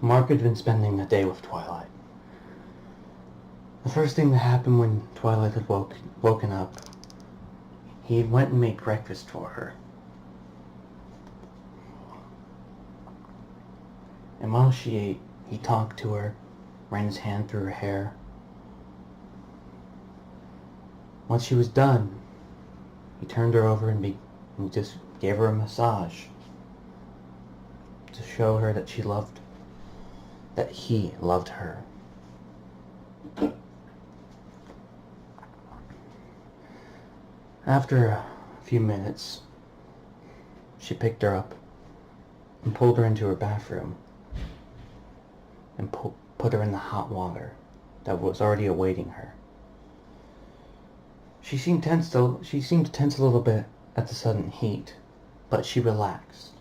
Mark had been spending the day with Twilight. The first thing that happened when Twilight had woken up, he went and made breakfast for her. And while she ate, he talked to her, ran his hand through her hair. Once she was done, he turned her over and just gave her a massage to show her that he loved her. After a few minutes, she picked her up and pulled her into her bathroom and put her in the hot water that was already awaiting her. She seemed to tense a little bit at the sudden heat, but she relaxed.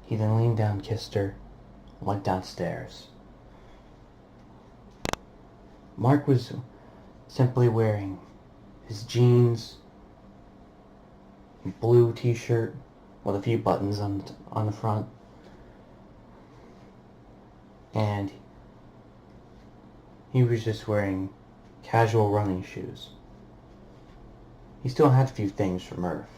He then leaned down, kissed her, and went downstairs. Mark was simply wearing his jeans, blue t-shirt with a few buttons on the front, and he was just wearing casual running shoes. He still had a few things from Earth.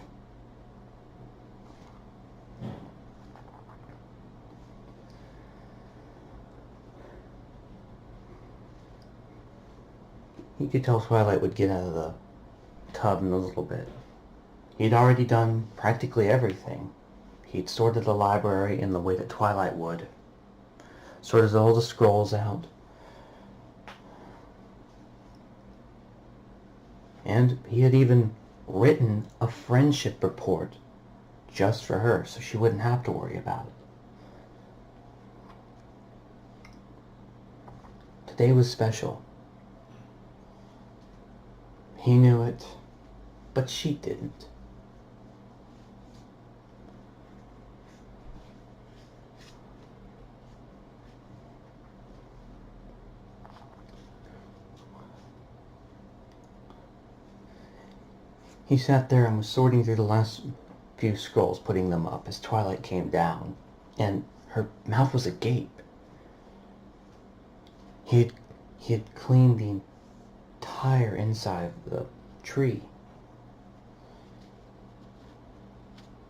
He could tell Twilight would get out of the tub in a little bit. He'd already done practically everything. He'd sorted the library in the way that Twilight would. Sorted all the scrolls out. And he had even written a friendship report just for her, so she wouldn't have to worry about it. Today was special. He knew it, but she didn't. He sat there and was sorting through the last few scrolls, putting them up as Twilight came down, and her mouth was agape. He had cleaned the entire inside of the tree.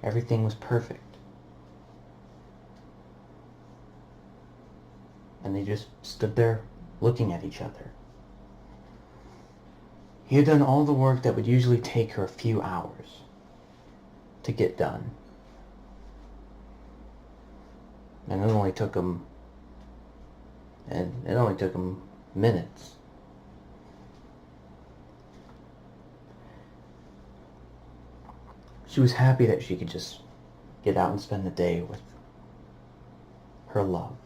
Everything was perfect. And they just stood there looking at each other. He had done all the work that would usually take her a few hours to get done. And it only took him minutes. She was happy that she could just get out and spend the day with her love.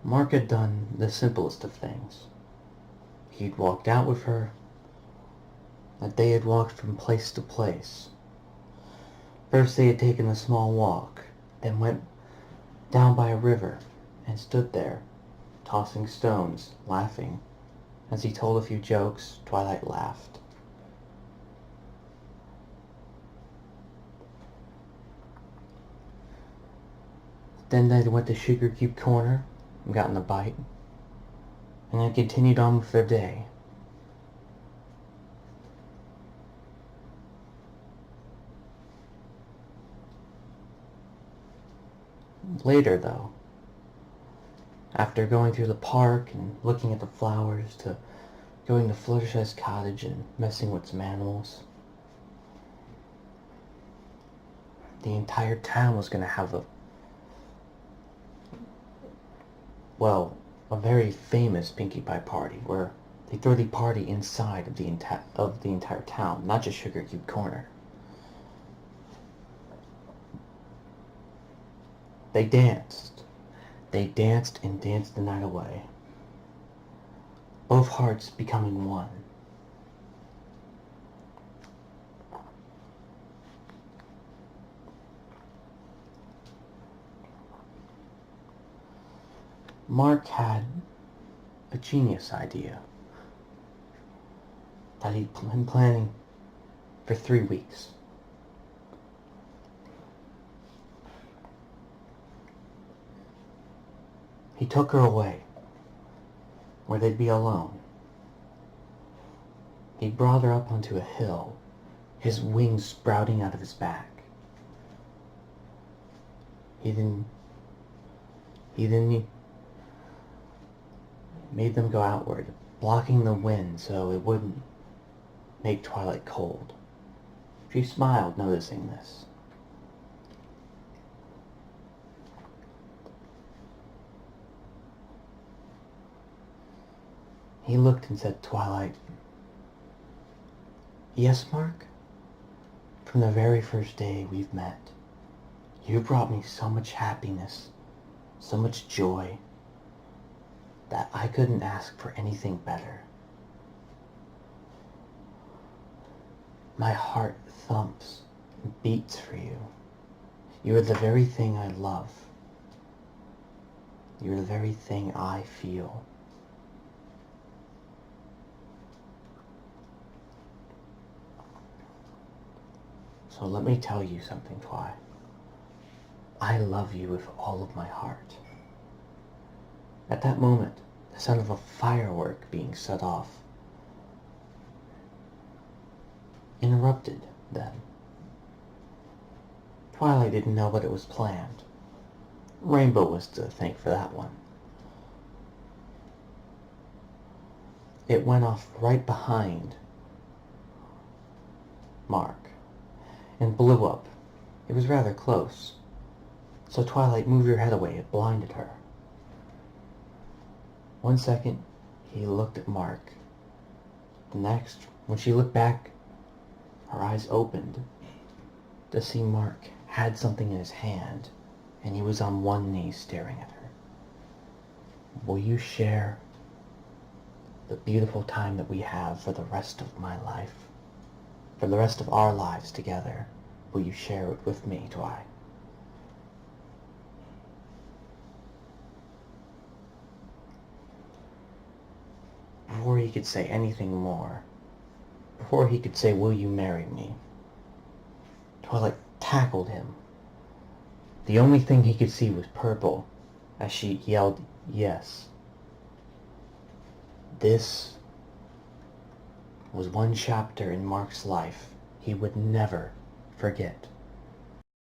Mark had done the simplest of things. He'd walked out with her, that they had walked from place to place. First they had taken a small walk, then went down by a river and stood there, tossing stones, laughing. As he told a few jokes, Twilight laughed. Then they went to Sugar Cube Corner and gotten a bite, and then continued on with their day. Later, though, after going through the park and looking at the flowers, to going to Fluttershy's cottage and messing with some animals, the entire town was going to have a very famous Pinkie Pie party, where they throw the party inside of the entire town, not just Sugar Cube Corner. They danced. They danced and danced the night away, both hearts becoming one. Mark had a genius idea. that he'd been planning for 3 weeks. He took her away, where they'd be alone. He brought her up onto a hill, his wings sprouting out of his back. He then made them go outward, blocking the wind so it wouldn't make Twilight cold. She smiled, noticing this. He looked and said, "Twilight." "Yes, Mark? From the very first day we've met, you brought me so much happiness, so much joy, that I couldn't ask for anything better. My heart thumps and beats for you. You are the very thing I love. You are the very thing I feel. So let me tell you something, Twi. I love you with all of my heart." At that moment, the sound of a firework being set off interrupted them. Twilight didn't know, but it was planned. Rainbow was to thank for that one. It went off right behind Mark and blew up. It was rather close, so Twilight moved her head away. It blinded her. 1 second, he looked at Mark. The next, when she looked back, her eyes opened to see Mark had something in his hand, and he was on one knee staring at her. "Will you share the beautiful time that we have for the rest of my life? For the rest of our lives together, will you share it with me, Twi?" Before he could say anything more, before he could say, "Will you marry me?" Twilight tackled him. The only thing he could see was purple as she yelled, "Yes." This was one chapter in Mark's life he would never forget.